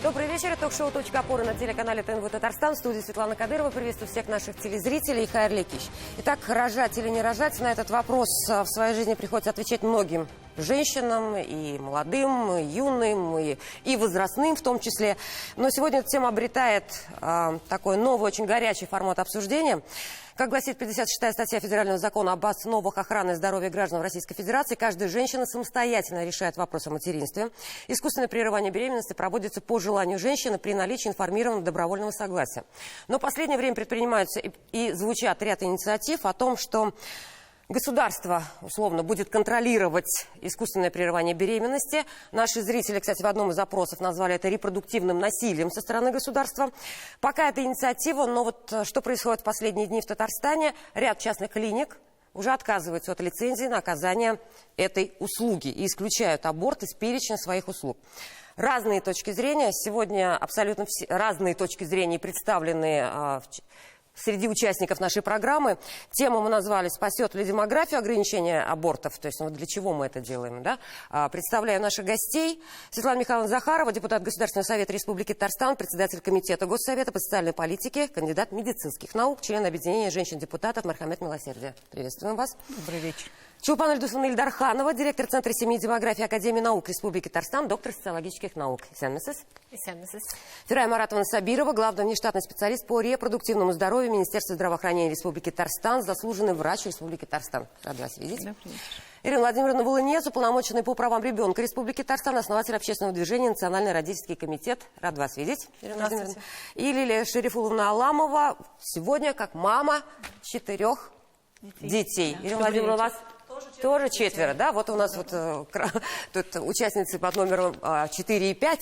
Добрый вечер. Это ток-шоу «Точка опоры» на телеканале ТНВ Татарстан. В студии Светлана Кадырова. Приветствую всех наших телезрителей и Хайр Лекич. Итак, рожать или не рожать, на этот вопрос в своей жизни приходится отвечать многим женщинам, и молодым, и юным, и возрастным в том числе. Но сегодня эта тема обретает такой новый, очень горячий формат обсуждения. Как гласит 56-я статья Федерального закона об основах охраны здоровья граждан в Российской Федерации, каждая женщина самостоятельно решает вопрос о материнстве. Искусственное прерывание беременности проводится по желанию женщины при наличии информированного добровольного согласия. Но в последнее время предпринимаются и звучат ряд инициатив о том, что государство, условно, будет контролировать искусственное прерывание беременности. Наши зрители, кстати, в одном из опросов назвали это репродуктивным насилием со стороны государства. Пока это инициатива, но вот что происходит в последние дни в Татарстане, ряд частных клиник уже отказываются от лицензии на оказание этой услуги и исключают аборт из перечня своих услуг. Разные точки зрения. Сегодня абсолютно все разные точки зрения представлены среди участников нашей программы. Тему мы назвали «Спасет ли демографию ограничение абортов?» То есть, ну, для чего мы это делаем, да? Представляю наших гостей. Светлана Михайловна Захарова, депутат Государственного совета Республики Татарстан, председатель комитета Госсовета по социальной политике, кандидат медицинских наук, член объединения женщин-депутатов Мархамет Милосердия. Приветствуем вас. Добрый вечер. Чулпан Ильдусовна Ильдарханова, директор Центра семьи и демографии Академии наук Республики Татарстан, доктор социологических наук. Фирая Маратовна Сабирова, главный внештатный специалист по репродуктивному здоровью Министерства здравоохранения Республики Татарстан, заслуженный врач Республики Татарстан. Рада вас видеть. Ирина Владимировна Волынец, уполномоченный по правам ребенка Республики Татарстан, основатель общественного движения «Национальный родительский комитет». Рад вас видеть, Ирина Владимировна. И Лилия Шерифуловна Аламова, сегодня как мама 4 детей. Ирина Владимировна, у вас тоже 4, да? Вот у нас вот тут участницы под номером 4 и 5,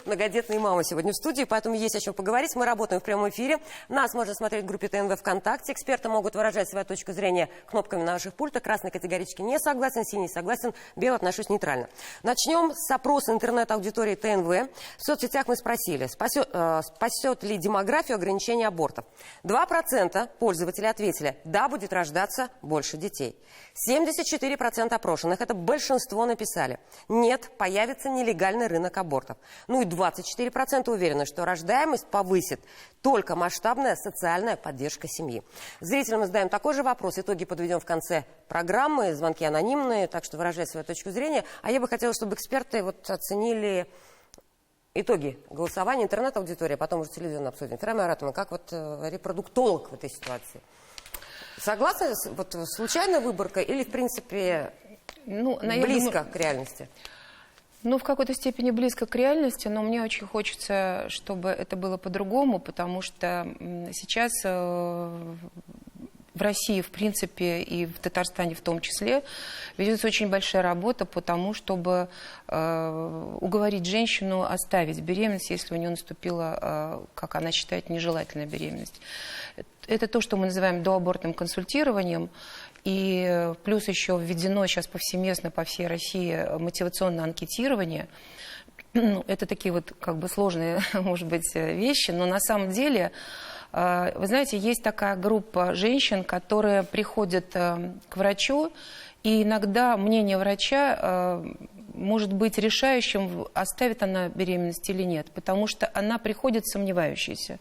многодетные мамы сегодня в студии, поэтому есть о чем поговорить. Мы работаем в прямом эфире. Нас можно смотреть в группе ТНВ ВКонтакте. Эксперты могут выражать свою точку зрения кнопками на ваших пультах. Красный категорически не согласен, синий согласен, белый отношусь нейтрально. Начнем с опроса интернет-аудитории ТНВ. В соцсетях мы спросили, спасет ли демографию ограничение абортов. 2% пользователей ответили, да, будет рождаться больше детей. 74% опрошенных, это большинство, написали, нет, появится нелегальный рынок абортов. Ну и 24% уверены, что рождаемость повысит только масштабная социальная поддержка семьи. Зрителям мы задаем такой же вопрос, итоги подведем в конце программы, звонки анонимные, так что выражайте свою точку зрения. А я бы хотела, чтобы эксперты вот оценили итоги голосования, интернет-аудитория, потом уже телевизионно обсудим. Фирая Маратовна, как вот репродуктолог в этой ситуации? Согласны? Вот случайная выборка или, в принципе, близко к реальности? Ну, в какой-то степени близко к реальности, но мне очень хочется, чтобы это было по-другому, потому что сейчас в России, в принципе, и в Татарстане в том числе, ведется очень большая работа по тому, чтобы уговорить женщину оставить беременность, если у нее наступила, как она считает, нежелательная беременность. Это то, что мы называем доабортным консультированием. И плюс еще введено сейчас повсеместно по всей России мотивационное анкетирование. Это такие вот как бы сложные, может быть, вещи, но на самом деле, вы знаете, есть такая группа женщин, которые приходят к врачу, и иногда мнение врача может быть решающим, оставит она беременность или нет, потому что она приходит сомневающейся.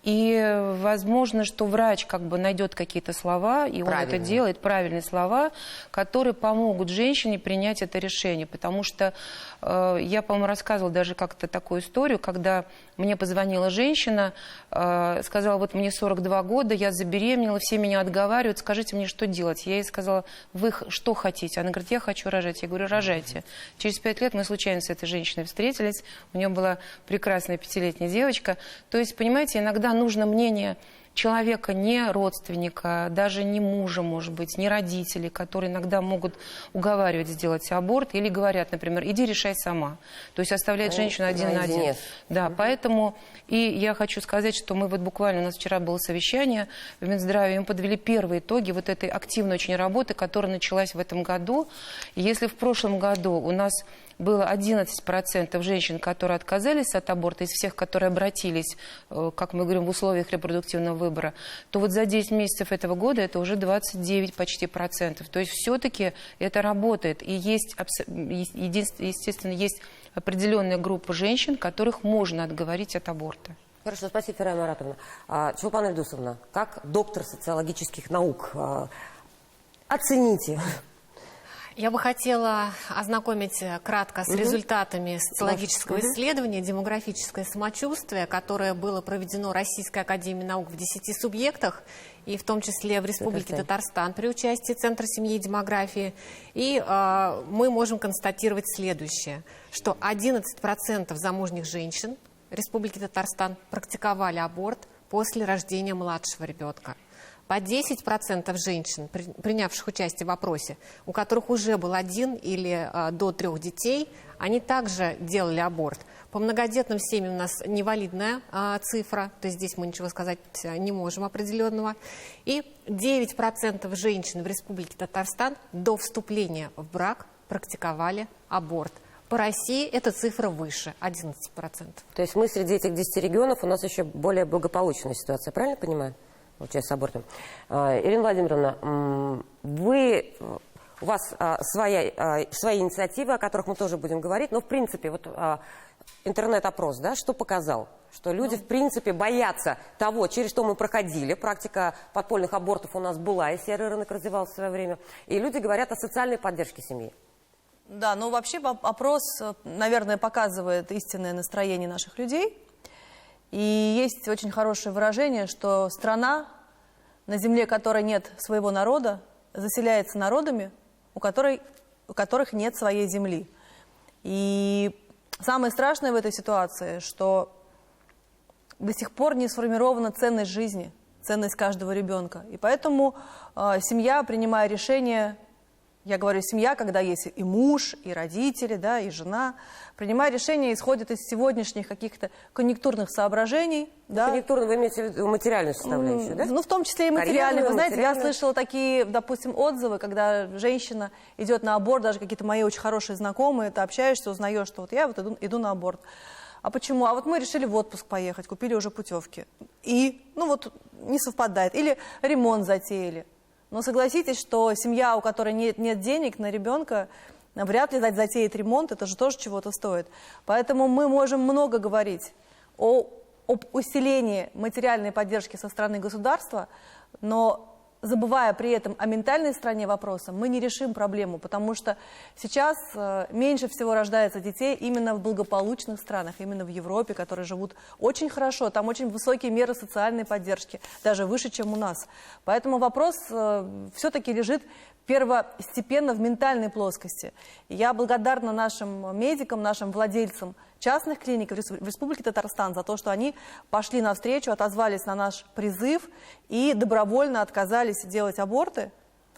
И возможно, что врач как бы найдет какие-то слова, и он это делает, правильные слова, которые помогут женщине принять это решение. Потому что я, по-моему, рассказывала даже как-то такую историю, когда мне позвонила женщина, сказала, вот мне 42 года, я забеременела, все меня отговаривают, скажите мне, что делать. Я ей сказала, вы что хотите? Она говорит, я хочу рожать. Я говорю, рожайте. Через 5 лет мы случайно с этой женщиной встретились, у нее была прекрасная 5-летняя девочка. То есть, понимаете, иногда нужно мнение человека, не родственника, даже не мужа, может быть, не родителей, которые иногда могут уговаривать сделать аборт, или говорят, например, иди решай сама. То есть оставляет женщину один на один. Да, поэтому и я хочу сказать, что мы вот буквально, у нас вчера было совещание в Минздраве, и мы подвели первые итоги вот этой активной очень работы, которая началась в этом году. И если в прошлом году у нас было 11% женщин, которые отказались от аборта, из всех, которые обратились, как мы говорим, в условиях репродуктивного выбора, то вот за 10 месяцев этого года это уже 29 почти процентов. То есть все-таки это работает. И есть, естественно, есть определенная группа женщин, которых можно отговорить от аборта. Хорошо, спасибо, Ферая Маратовна. Чулпан Ильдусовна, как доктор социологических наук, оцените. Я бы хотела ознакомить кратко с результатами социологического исследования «Демографическое самочувствие», которое было проведено Российской академией наук в 10 субъектах, и в том числе в Республике Татарстан при участии Центра семьи и демографии. И мы можем констатировать следующее, что 11% замужних женщин Республики Татарстан практиковали аборт после рождения младшего ребенка. По 10% женщин, принявших участие в опросе, у которых уже был 1 или до 3 детей, они также делали аборт. По многодетным семьям у нас невалидная цифра, то есть здесь мы ничего сказать не можем определенного. И 9% женщин в Республике Татарстан до вступления в брак практиковали аборт. По России эта цифра выше, 11%. То есть мы среди этих 10 регионов, у нас еще более благополучная ситуация, правильно понимаю? С абортом. Ирина Владимировна, у вас свои инициативы, о которых мы тоже будем говорить, но в принципе вот интернет-опрос, да, что показал? Что люди в принципе боятся того, через что мы проходили. Практика подпольных абортов у нас была, и серый рынок развивался в свое время. И люди говорят о социальной поддержке семьи. Да, ну вообще опрос, наверное, показывает истинное настроение наших людей. И есть очень хорошее выражение, что страна, на земле которой нет своего народа, заселяется народами, у которых нет своей земли. И самое страшное в этой ситуации, что до сих пор не сформирована ценность жизни, ценность каждого ребенка. И поэтому семья, принимая решение, я говорю семья, когда есть и муж, и родители, да, и жена, принимая решение, исходит из сегодняшних каких-то конъюнктурных соображений. Да. Конъюнктурно вы имеете в виду материальную составляющую, да? Ну, в том числе и материальную. Вы знаете, я слышала такие, допустим, отзывы, когда женщина идет на аборт, даже какие-то мои очень хорошие знакомые, ты общаешься, узнаешь, что вот я вот иду на аборт. А почему? А вот мы решили в отпуск поехать, купили уже путевки. И, ну вот, не совпадает. Или ремонт затеяли. Но согласитесь, что семья, у которой нет денег на ребенка, вряд ли затеет ремонт, это же тоже чего-то стоит. Поэтому мы можем много говорить об усилении материальной поддержки со стороны государства, но забывая при этом о ментальной стороне вопроса, мы не решим проблему, потому что сейчас меньше всего рождается детей именно в благополучных странах, именно в Европе, которые живут очень хорошо, там очень высокие меры социальной поддержки, даже выше, чем у нас. Поэтому вопрос все-таки лежит первостепенно в ментальной плоскости. И я благодарна нашим медикам, нашим владельцам частных клиник в Республике Татарстан за то, что они пошли навстречу, отозвались на наш призыв и добровольно отказались делать аборты.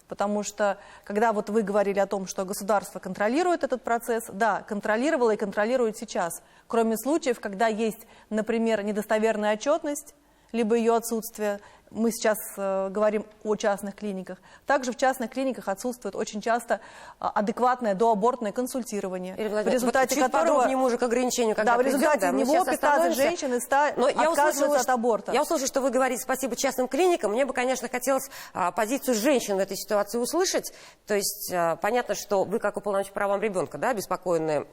Потому что, когда вот вы говорили о том, что государство контролирует этот процесс, да, контролировало и контролирует сейчас. Кроме случаев, когда есть, например, недостоверная отчетность, либо ее отсутствие. Мы сейчас говорим о частных клиниках. Также в частных клиниках отсутствует очень часто адекватное доабортное консультирование. В результате вот которого... мы уже к ограничению, когда в результате него 15 женщин отказываются от аборта. Я услышала, что вы говорите спасибо частным клиникам. Мне бы, конечно, хотелось позицию женщин в этой ситуации услышать. То есть понятно, что вы, как уполномоченный по правам ребенка, да, обеспокоены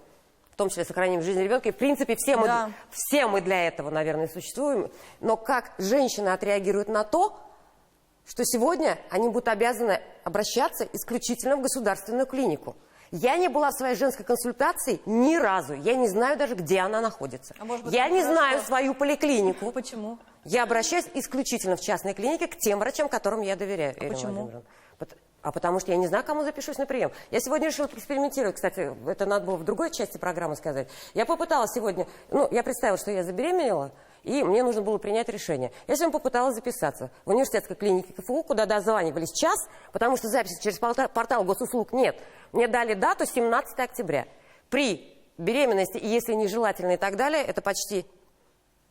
в том числе сохранением жизни ребенка. И, в принципе, все мы для этого, наверное, существуем. Но как женщины отреагируют на то, что сегодня они будут обязаны обращаться исключительно в государственную клинику? Я не была в своей женской консультации ни разу. Я не знаю даже, где она находится. Я не знаю свою поликлинику. Почему? Я обращаюсь исключительно в частные клиники к тем врачам, которым я доверяю. Почему? Потому что я не знаю, кому запишусь на прием. Я сегодня решила экспериментировать, кстати, это надо было в другой части программы сказать. Я попыталась сегодня, я представила, что я забеременела, и мне нужно было принять решение. Я сегодня попыталась записаться в университетской клинике КФУ, куда дозванивались час, потому что записи через портал госуслуг нет. Мне дали дату 17 октября. При беременности, и если нежелательно и так далее, это почти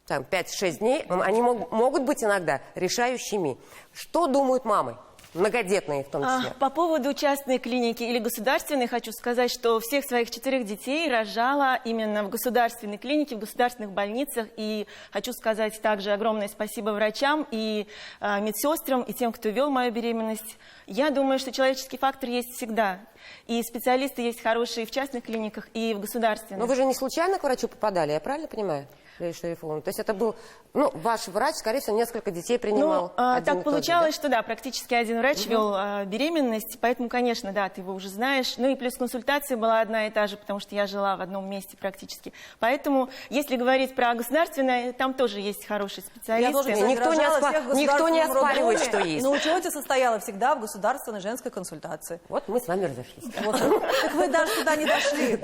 5-6 дней, они могут быть иногда решающими. Что думают мамы? многодетные в том числе. По поводу частной клиники или государственной, хочу сказать, что всех своих 4 детей рожала именно в государственной клинике, в государственных больницах. И хочу сказать также огромное спасибо врачам и медсестрам, и тем, кто вел мою беременность. Я думаю, что человеческий фактор есть всегда. И специалисты есть хорошие в частных клиниках и в государственных. Но вы же не случайно к врачу попадали, я правильно понимаю? То есть это был, ваш врач, скорее всего, несколько детей принимал. Так получалось, что да, практически один врач вел беременность, поэтому, конечно, да, ты его уже знаешь. Ну и плюс консультация была одна и та же, потому что я жила в одном месте практически. Поэтому, если говорить про государственное, там тоже есть хорошие специалисты. Я тоже, кстати, никто не оспаривает, что есть. На учете состояла всегда в государственной женской консультации. Вот мы с вами разошлись. Так вы даже туда не дошли.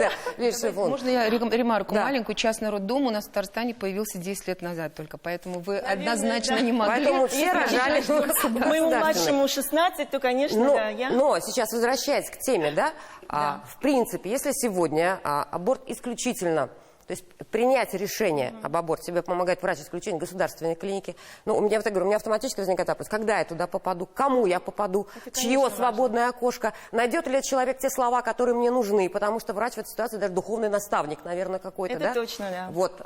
Можно я ремарку маленькую? Частный роддом у нас в Татарстане появился 10 лет назад только, поэтому вы однозначно не могли. Поэтому все рожали Моему младшему 16, то, конечно, да. Но сейчас, возвращаясь к теме, в принципе, если сегодня аборт исключительно, то есть принять решение об аборте, тебе помогает врач исключения государственной клиники. У меня, вот я говорю, у меня автоматически возникает вопрос, когда я туда попаду, к кому я попаду, чье свободное окошко, найдет ли человек те слова, которые мне нужны, потому что врач в этой ситуации даже духовный наставник, наверное, какой-то, Это точно, да. Вот.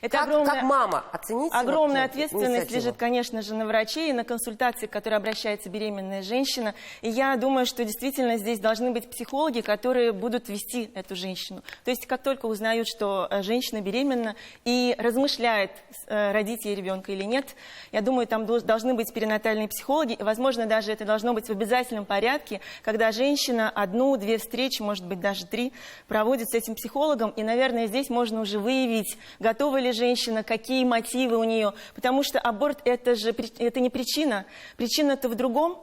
Это как мама оцените? Огромная ответственность лежит, конечно же, на врачей и на консультации, к которой обращается беременная женщина. И я думаю, что действительно здесь должны быть психологи, которые будут вести эту женщину. То есть как только узнают, что женщина беременна и размышляет, родить ей ребенка или нет, я думаю, там должны быть перинатальные психологи. И, возможно, даже это должно быть в обязательном порядке, когда женщина 1-2 встречи, может быть, даже 3, проводит с этим психологом. И, наверное, здесь можно уже выявить, готова ли женщина, какие мотивы у нее. Потому что аборт – это не причина. Причина-то в другом.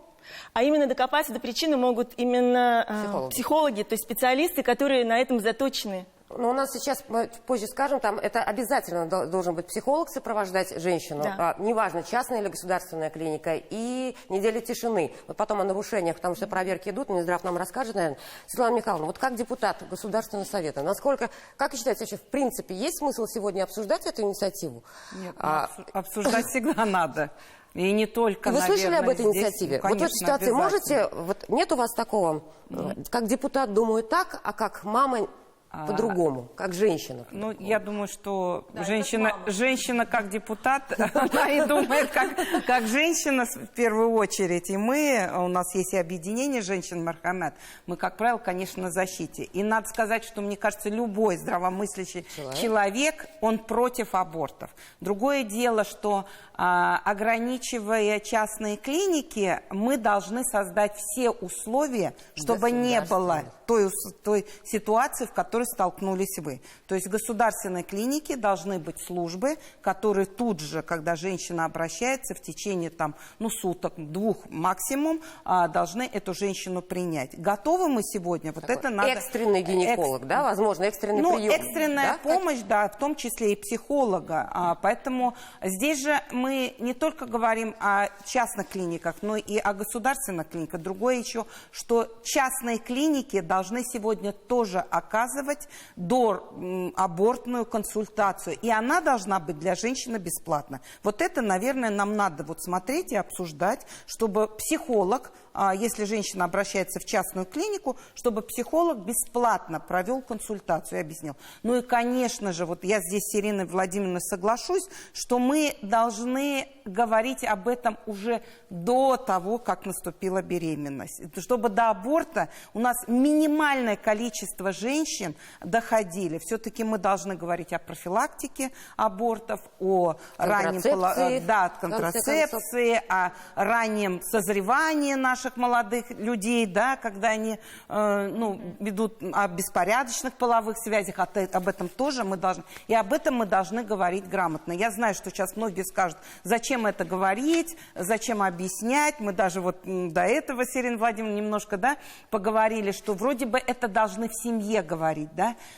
А именно докопаться до причины могут именно психологи, то есть специалисты, которые на этом заточены. Но у нас сейчас, позже скажем, там это обязательно должен быть психолог сопровождать женщину, неважно, частная или государственная клиника, и неделя тишины. Вот потом о нарушениях, потому что проверки идут, Минздрав нам расскажет, наверное. Светлана Михайловна, вот как депутат Государственного совета, как вы считаете, вообще в принципе есть смысл сегодня обсуждать эту инициативу? Нет, обсуждать всегда надо. И не только, Вы слышали об этой здесь, инициативе? Конечно, вот в этой ситуации можете, нет у вас такого, как депутат думаю так, а как мама по-другому, как женщина. Я думаю, что женщина как депутат, она и думает как женщина в первую очередь. И у нас есть и объединение женщин Мархамед, мы, как правило, конечно, на защите. И надо сказать, что, мне кажется, любой здравомыслящий человек, он против абортов. Другое дело, что ограничивая частные клиники, мы должны создать все условия, чтобы не было той ситуации, в которой столкнулись вы. То есть в государственной клинике должны быть службы, которые тут же, когда женщина обращается, в течение суток, 2 максимум, должны эту женщину принять. Готовы мы сегодня? Вот это надо... Экстренный гинеколог, да, возможно, экстренный прием. Экстренная помощь, да, в том числе и психолога. Поэтому здесь же мы не только говорим о частных клиниках, но и о государственных клиниках. Другое еще, что частные клиники должны сегодня тоже оказывать доабортную консультацию. И она должна быть для женщины бесплатна. Вот это, наверное, нам надо смотреть и обсуждать, чтобы психолог, если женщина обращается в частную клинику, чтобы психолог бесплатно провел консультацию и объяснил. И, конечно же, я здесь с Ириной Владимировной соглашусь, что мы должны говорить об этом уже до того, как наступила беременность. Чтобы до аборта у нас минимальное количество женщин доходили. Все-таки мы должны говорить о профилактике абортов, о раннем контрацепции, о раннем созревании наших молодых людей, когда они ведут о беспорядочных половых связях. Об этом тоже мы должны. И об этом мы должны говорить грамотно. Я знаю, что сейчас многие скажут, зачем это говорить, зачем объяснять. Мы даже до этого с Ириной Владимировной немножко поговорили, что вроде бы это должны в семье говорить,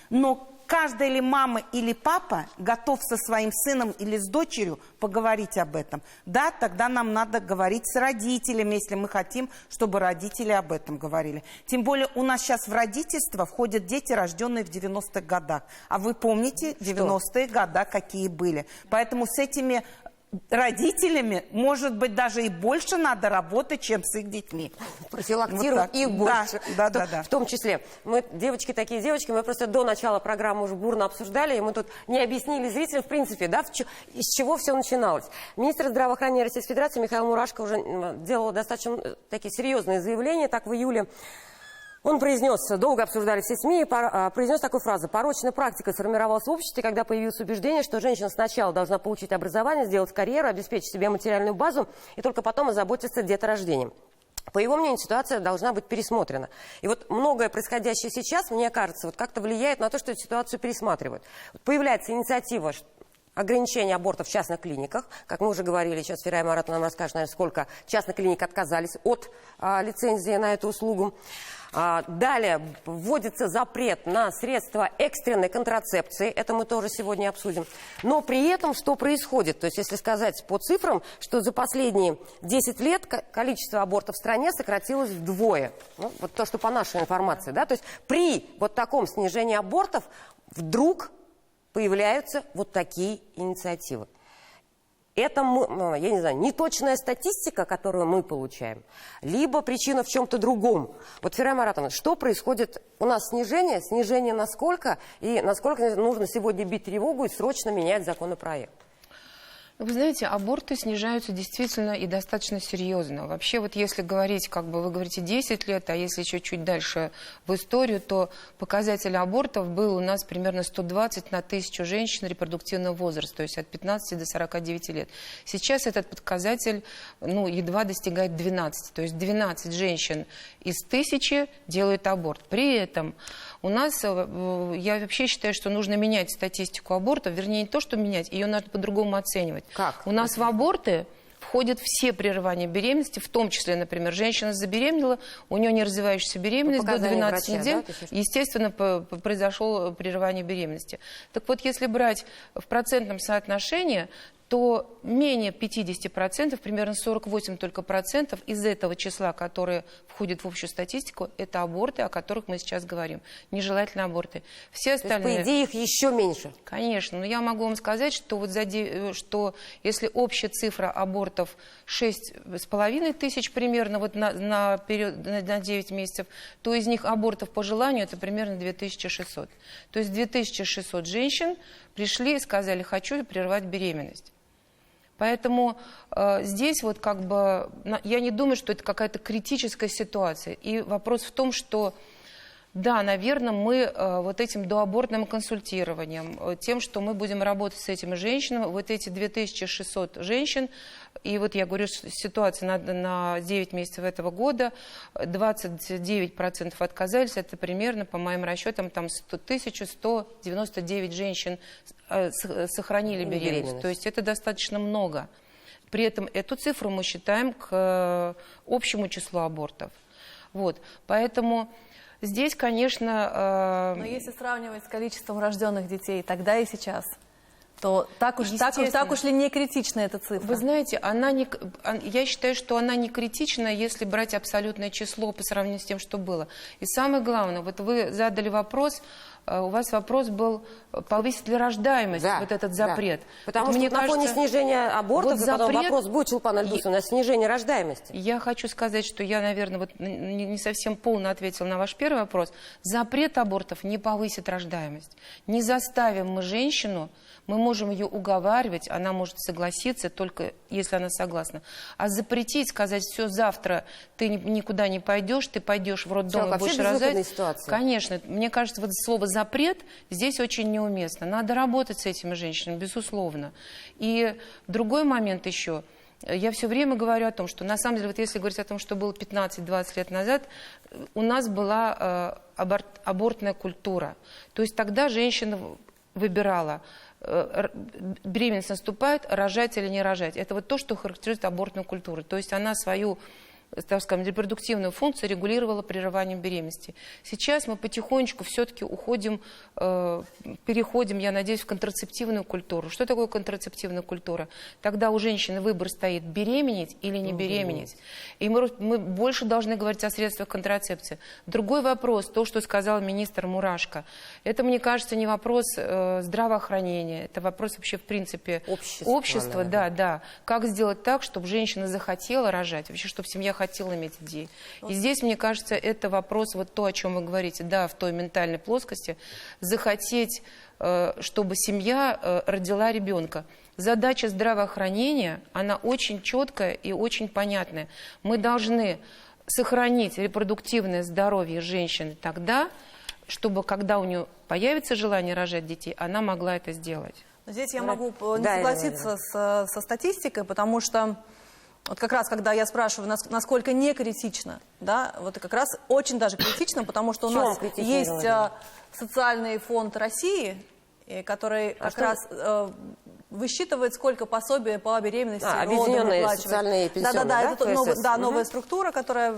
но каждая ли мама или папа готов со своим сыном или с дочерью поговорить об этом? Да, тогда нам надо говорить с родителями, если мы хотим, чтобы родители об этом говорили. Тем более у нас сейчас в родительство входят дети, рожденные в 90-х годах. А вы помните 90-е года, какие были? Поэтому с этими родителями, может быть, даже и больше надо работать, чем с их детьми. Профилактировать Вот их больше. Да. В том числе. Мы, девочки, такие девочки, мы просто до начала программы уже бурно обсуждали, и мы тут не объяснили зрителям, в принципе, да, из чего все начиналось. Министр здравоохранения Российской Федерации Михаил Мурашко уже делал достаточно такие серьезные заявления. Так, в июле он произнес, долго обсуждали все СМИ, произнес такую фразу: порочная практика сформировалась в обществе, когда появилось убеждение, что женщина сначала должна получить образование, сделать карьеру, обеспечить себе материальную базу и только потом озаботиться деторождением. По его мнению, ситуация должна быть пересмотрена. И вот многое происходящее сейчас, мне кажется, вот как-то влияет на то, что эту ситуацию пересматривают. Появляется инициатива ограничения абортов в частных клиниках. Как мы уже говорили, сейчас Ферая Маратовна нам расскажет, наверное, сколько частных клиник отказались от лицензии на эту услугу. Далее вводится запрет на средства экстренной контрацепции. Это мы тоже сегодня обсудим. Но при этом что происходит? То есть, если сказать по цифрам, что за последние 10 лет количество абортов в стране сократилось вдвое. Ну, вот то, что по нашей информации. Да? То есть при вот таком снижении абортов вдруг появляются вот такие инициативы. Это, я не знаю, неточная статистика, которую мы получаем, либо причина в чем-то другом. Вот, Ферая Маратовна, что происходит? У нас снижение? Снижение насколько? И насколько нужно сегодня бить тревогу и срочно менять законопроект? Вы знаете, аборты снижаются действительно и достаточно серьезно. Вообще, вот если говорить, как бы вы говорите, 10 лет, а если еще чуть дальше в историю, то показатель абортов был у нас примерно 120 на 1000 женщин репродуктивного возраста, то есть от 15 до 49 лет. Сейчас этот показатель, едва достигает 12, то есть 12 женщин из 1000 делают аборт. При этом у нас, я вообще считаю, что нужно менять статистику абортов, вернее, не то, что менять, ее надо по-другому оценивать. Как? У нас в аборты входят все прерывания беременности, в том числе, например, женщина забеременела, у нее не развивающаяся беременность до 12 недель, да? Естественно, произошло прерывание беременности. Так вот, если брать в процентном соотношении, то менее 50%, примерно 48 только процентов из этого числа, которые входят в общую статистику, это аборты, о которых мы сейчас говорим. Нежелательные аборты. Все остальные... То есть, по идее, их еще меньше? Конечно. Но я могу вам сказать, что, что если общая цифра абортов 6,5 тысяч примерно на 9 месяцев, то из них абортов по желанию это примерно 2600. То есть 2600 женщин пришли и сказали: хочу прервать беременность. Поэтому здесь вот как бы, я не думаю, что это какая-то критическая ситуация. И вопрос в том, что да, наверное, мы вот этим доабортным консультированием, тем, что мы будем работать с этими женщинами, вот эти 2600 женщин, и вот я говорю, ситуация на 9 месяцев этого года, 29% отказались, это примерно, по моим расчетам, там 1199 женщин сохранили беременность. То есть это достаточно много. При этом эту цифру мы считаем к общему числу абортов. Вот, поэтому... Здесь, конечно... Но если сравнивать с количеством рожденных детей тогда и сейчас, то так уж ли не критична эта цифра? Вы знаете, я считаю, что она не критична, если брать абсолютное число по сравнению с тем, что было. И самое главное, вот вы задали вопрос, у вас вопрос был, повысит ли рождаемость вот этот запрет. Да. Потому что на фоне снижения абортов, вот потом вопрос будет, Чулпан Альдусовна, снижение рождаемости. Я хочу сказать, что я, наверное, вот не совсем полно ответила на ваш первый вопрос. Запрет абортов не повысит рождаемость. Не заставим мы женщину, мы можем ее уговаривать, она может согласиться, только если она согласна. А запретить, сказать: все, завтра ты никуда не пойдешь, ты пойдешь в роддом и будешь рожать. Конечно, мне кажется, вот слово «запрет» здесь очень неуместно. Надо работать с этими женщинами, безусловно. И другой момент еще. Я все время говорю о том, что на самом деле, вот если говорить о том, что было 15-20 лет назад, у нас была абортная культура. То есть тогда женщина выбирала, беременность наступает, рожать или не рожать. Это вот то, что характеризует абортную культуру. То есть она свою так скажем, репродуктивную функцию регулировала прерыванием беременности. Сейчас мы потихонечку все-таки переходим, я надеюсь, в контрацептивную культуру. Что такое контрацептивная культура? Тогда у женщины выбор стоит: беременеть или не беременеть. И мы больше должны говорить о средствах контрацепции. Другой вопрос, то, что сказал министр Мурашко, это, мне кажется, не вопрос здравоохранения, это вопрос вообще, в принципе, общества. Да. Как сделать так, чтобы женщина захотела рожать, вообще, чтобы семья хотела иметь детей. И здесь, мне кажется, это вопрос, вот то, о чем вы говорите, да, в той ментальной плоскости, захотеть, чтобы семья родила ребенка. Задача здравоохранения, она очень четкая и очень понятная. Мы должны сохранить репродуктивное здоровье женщины тогда, чтобы, когда у нее появится желание рожать детей, она могла это сделать. Здесь я могу не согласиться со статистикой, потому что вот как раз, когда я спрашиваю, насколько не критично, да, вот как раз очень даже критично, потому что у нас есть социальный фонд России, который как раз высчитывает, сколько пособия по беременности, объединенные социальные и пенсионные, это новая структура, которая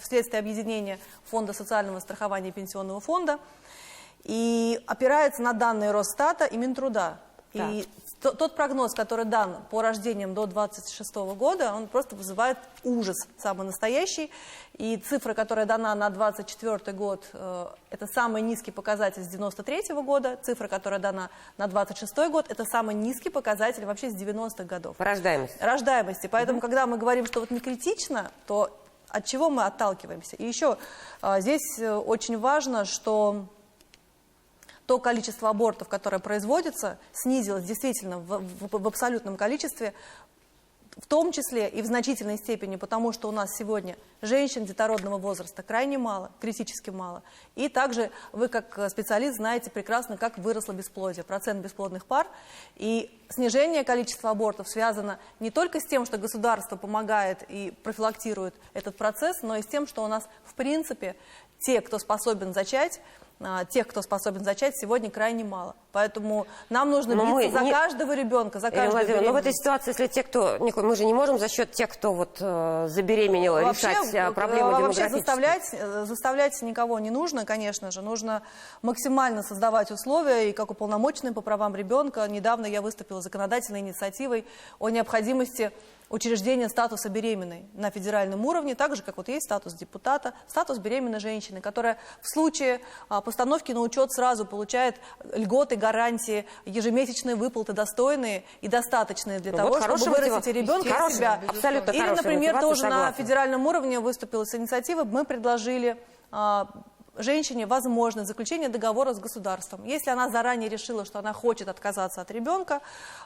вследствие объединения Фонда социального страхования и пенсионного фонда, и опирается на данные Росстата и Минтруда. Да. И тот прогноз, который дан по рождениям до 26 года, он просто вызывает ужас самый настоящий. И цифра, которая дана на 24 год, это самый низкий показатель с 93 года. Цифра, которая дана на 26 год, это самый низкий показатель вообще с 90-х годов. Рождаемости. Поэтому, когда мы говорим, что вот не критично, то от чего мы отталкиваемся? И еще здесь очень важно, что то количество абортов, которое производится, снизилось действительно в абсолютном количестве, в том числе и в значительной степени, потому что у нас сегодня женщин детородного возраста крайне мало, критически мало. И также вы, как специалист, знаете прекрасно, как выросло бесплодие, процент бесплодных пар. И снижение количества абортов связано не только с тем, что государство помогает и профилактирует этот процесс, но и с тем, что у нас, в принципе, тех, кто способен зачать, сегодня крайне мало. Поэтому нам нужно биться за каждого ребенка, за каждую беременность. Но в этой ситуации, если те, кто... Мы же не можем за счет тех, кто вот забеременел, решать проблему демографическую. Вообще заставлять никого не нужно, конечно же. Нужно максимально создавать условия. И как уполномоченный по правам ребенка, недавно я выступила с законодательной инициативой о необходимости учреждения статуса беременной на федеральном уровне, так же, как вот есть статус депутата, статус беременной женщины, которая в случае постановки на учет сразу получает льготы, гарантии, ежемесячные выплаты достойные и достаточные для того, чтобы вырастить ребенка из себя. Или, например, тоже на федеральном уровне выступила с инициативой, мы предложили женщине возможность заключения договора с государством. Если она заранее решила, что она хочет отказаться от ребенка,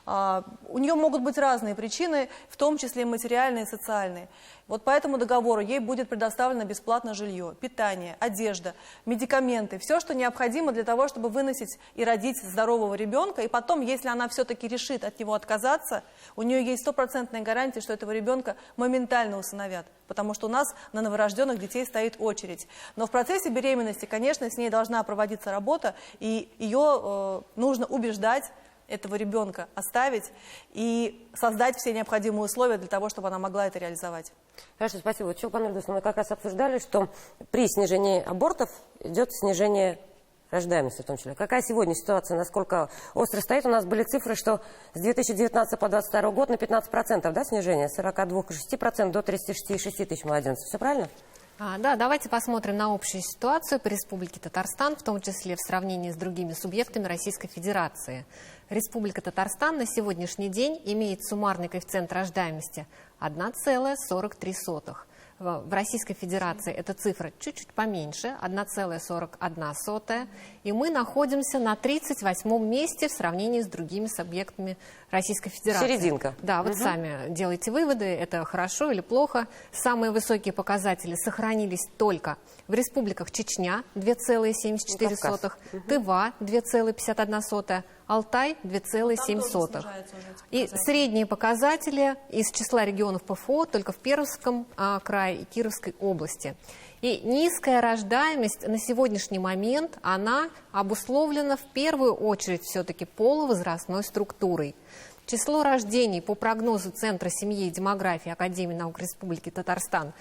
у нее могут быть разные причины, в том числе материальные и социальные. Вот по этому договору ей будет предоставлено бесплатно жилье, питание, одежда, медикаменты, все, что необходимо для того, чтобы выносить и родить здорового ребенка. И потом, если она все-таки решит от него отказаться, у нее есть 100% гарантия, что этого ребенка моментально усыновят. Потому что у нас на новорожденных детей стоит очередь. Но в процессе беременности, конечно, с ней должна проводиться работа, и ее нужно убеждать этого ребенка оставить и создать все необходимые условия для того, чтобы она могла это реализовать. Хорошо, спасибо. Вот, Чулпан Ильдусовна, мы как раз обсуждали, что при снижении абортов идет снижение рождаемости в том числе. Какая сегодня ситуация, насколько остро стоит? У нас были цифры, что с 2019 по 2022 год на 15%, да, снижение? С 42,6% до 36,6 тысяч младенцев. Все правильно? Да, давайте посмотрим на общую ситуацию по Республике Татарстан, в том числе в сравнении с другими субъектами Российской Федерации. Республика Татарстан на сегодняшний день имеет суммарный коэффициент рождаемости 1,43. В Российской Федерации эта цифра чуть-чуть поменьше, 1,41. И мы находимся на 38-м месте в сравнении с другими субъектами Российской Федерации. Серединка. Да, вот сами делайте выводы, это хорошо или плохо. Самые высокие показатели сохранились только в республиках Чечня 2,74, Тыва 2,51, Алтай 2,7. И средние показатели из числа регионов ПФО только в Пермском крае и Кировской области. И низкая рождаемость на сегодняшний момент, она обусловлена в первую очередь все-таки полувозрастной структурой. Число рождений по прогнозу Центра семьи и демографии Академии наук Республики Татарстан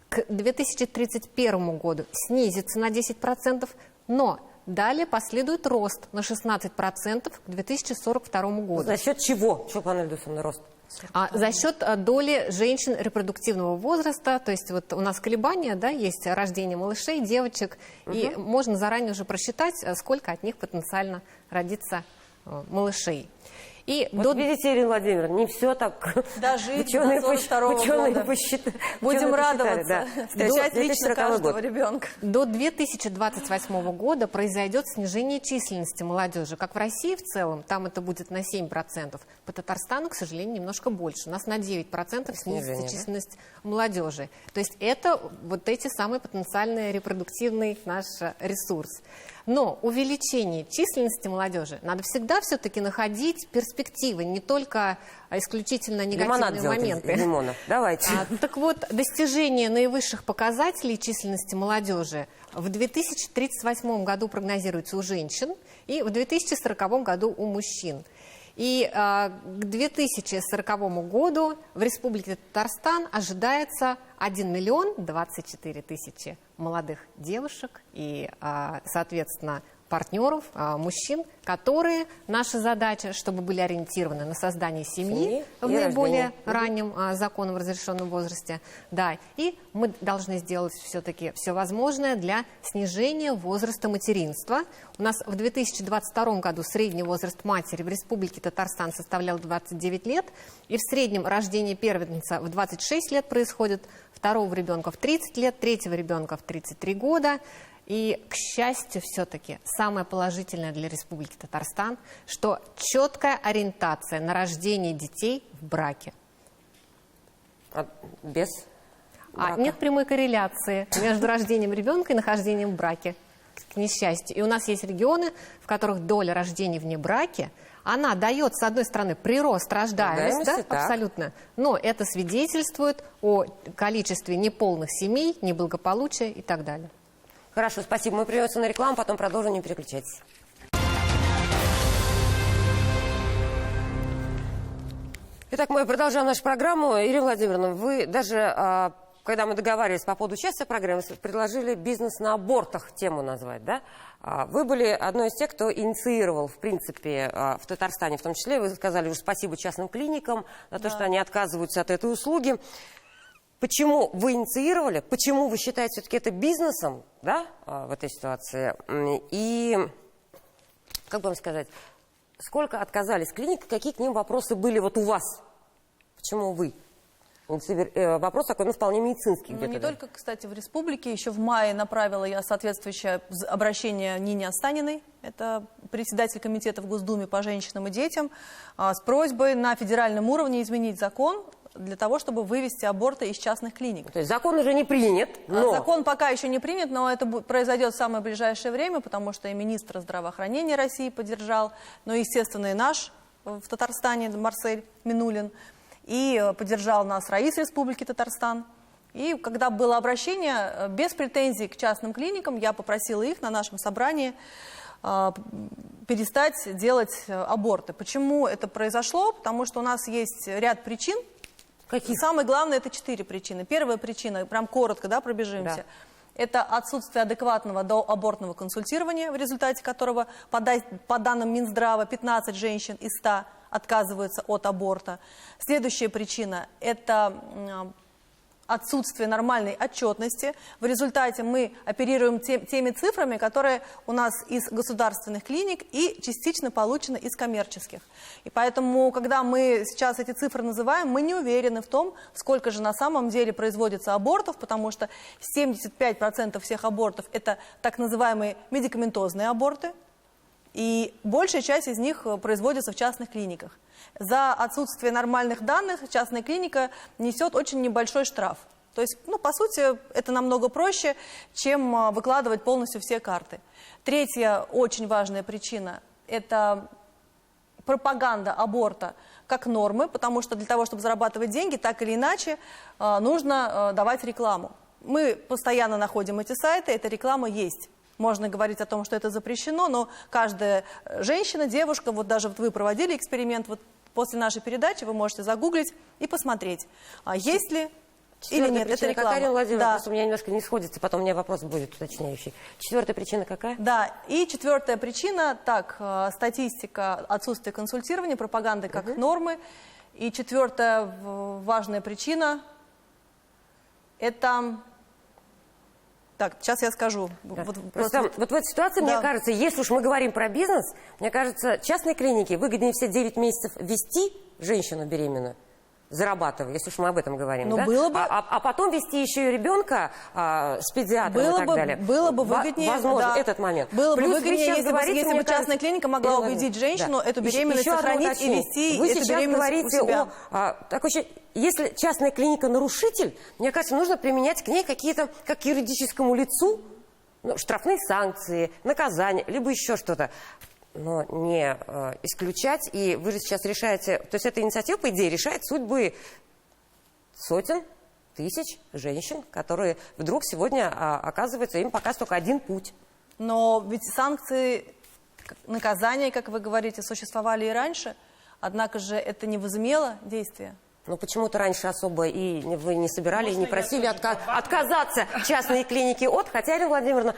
к 2031 году снизится на 10%, но далее последует рост на 16% к 2042 году. За счет чего, Чулпан Эльдосовна, рост? За счет доли женщин репродуктивного возраста, то есть вот у нас колебания, да, есть рождение малышей, девочек, и можно заранее уже просчитать, сколько от них потенциально родится малышей. И вот видите, Ирина Владимировна, не все так. Дожить до 42-го года. Будем радоваться, встречать лично каждого ребенка. До 2028 года произойдет снижение численности молодежи. Как в России в целом, там это будет на 7%. По Татарстану, к сожалению, немножко больше. У нас на 9% снизится численность молодежи. То есть это вот эти самые потенциальные репродуктивный наш ресурс. Но увеличение численности молодежи надо всегда все-таки находить перспективы, не только исключительно негативные моменты. Лимонов. Давайте. Так вот, достижение наивысших показателей численности молодежи в 2038 году прогнозируется у женщин и в 2040 году у мужчин. И к 2040 году в Республике Татарстан ожидается 1 миллион 24 тысячи молодых девушек и, соответственно, партнеров, мужчин, которые, наша задача, чтобы были ориентированы на создание семьи в наиболее раннем законом разрешенном возрасте. Да, и мы должны сделать все-таки все возможное для снижения возраста материнства. У нас в 2022 году средний возраст матери в Республике Татарстан составлял 29 лет, и в среднем рождение первенца в 26 лет происходит, второго ребенка в 30 лет, третьего ребенка в 33 года. И, к счастью, все-таки самое положительное для Республики Татарстан, что четкая ориентация на рождение детей в браке. Без брака? Нет прямой корреляции между рождением ребенка и нахождением в браке, к несчастью. И у нас есть регионы, в которых доля рождений вне брака, она дает, с одной стороны, прирост рождаемости, да, абсолютно, но это свидетельствует о количестве неполных семей, неблагополучия и так далее. Хорошо, спасибо. Мы прервемся на рекламу, потом продолжим, не переключайтесь. Итак, мы продолжаем нашу программу. Ирина Владимировна, вы даже, когда мы договаривались по поводу участия в программе, предложили бизнес на абортах тему назвать, да? Вы были одной из тех, кто инициировал, в принципе, в Татарстане в том числе, вы сказали уже спасибо частным клиникам за то, что они отказываются от этой услуги. Почему вы инициировали, почему вы считаете все-таки это бизнесом, да, в этой ситуации? И, как бы вам сказать, сколько отказались клиник, какие к ним вопросы были вот у вас? Почему вы? Вопрос такой, ну, вполне медицинский. Ну, не только, кстати, в республике. Еще в мае направила я соответствующее обращение Нине Останиной, это председатель комитета в Госдуме по женщинам и детям, с просьбой на федеральном уровне изменить закон для того, чтобы вывести аборты из частных клиник. То есть закон уже не принят, но... Закон пока еще не принят, но это произойдет в самое ближайшее время, потому что и министр здравоохранения России поддержал, но, естественно, и наш в Татарстане, Марсель Минулин, и поддержал нас Раис Республики Татарстан. И когда было обращение, без претензий к частным клиникам, я попросила их на нашем собрании перестать делать аборты. Почему это произошло? Потому что у нас есть ряд причин. Какие? Самое главное, это 4 причины. Первая причина, прям коротко, да, пробежимся. Да. Это отсутствие адекватного доабортного консультирования, в результате которого, по данным Минздрава, 15 женщин из 100 отказываются от аборта. Следующая причина – это отсутствие нормальной отчетности. В результате мы оперируем теми цифрами, которые у нас из государственных клиник и частично получены из коммерческих. И поэтому, когда мы сейчас эти цифры называем, мы не уверены в том, сколько же на самом деле производится абортов, потому что 75% всех абортов – это так называемые медикаментозные аборты, и большая часть из них производится в частных клиниках. За отсутствие нормальных данных частная клиника несет очень небольшой штраф. То есть, ну, по сути, это намного проще, чем выкладывать полностью все карты. Третья очень важная причина – это пропаганда аборта как нормы, потому что для того, чтобы зарабатывать деньги, так или иначе, нужно давать рекламу. Мы постоянно находим эти сайты, эта реклама есть. Можно говорить о том, что это запрещено, но каждая женщина, девушка, вот даже вот вы проводили эксперимент, вот после нашей передачи вы можете загуглить и посмотреть, есть ли или нет эта реклама. Какая, Ирина Владимировна, да. просто у меня немножко не сходится, потом у меня вопрос будет уточняющий. Четвертая причина какая? Да, и четвертая причина, так, статистика, отсутствие консультирования, пропаганды как нормы. И четвертая важная причина, это... Так, сейчас я скажу. Да. Вот Вот в этой ситуации, Да. мне кажется, если уж мы говорим про бизнес, мне кажется, частные клиники выгоднее все 9 месяцев вести женщину беременную, зарабатывая, если уж мы об этом говорим, Но да? было бы... А потом вести еще и ребенка с педиатром и так далее. Было бы выгоднее, возможно, да. этот момент. Было бы Плюс выгоднее, вы сейчас говорите, если мне бы частная кажется, клиника могла Ирина убедить Владимировна, женщину эту Еще беременность одно сохранить и уточнение. вести Вы эту сейчас беременность у говорите себя. такое ощущение, если частная клиника нарушитель, мне кажется, нужно применять к ней какие-то, как к юридическому лицу, штрафные санкции, наказания, либо еще что-то. Но не исключать, и вы же сейчас решаете, то есть эта инициатива, по идее, решает судьбы сотен тысяч женщин, которые вдруг сегодня, оказывается, им пока только один путь. Но ведь санкции, наказания, как вы говорите, существовали и раньше, однако же это не возымело действия. Но почему-то раньше особо и вы не собирали, и не просили отказаться частные клиники от, хотя, Ирина Владимировна,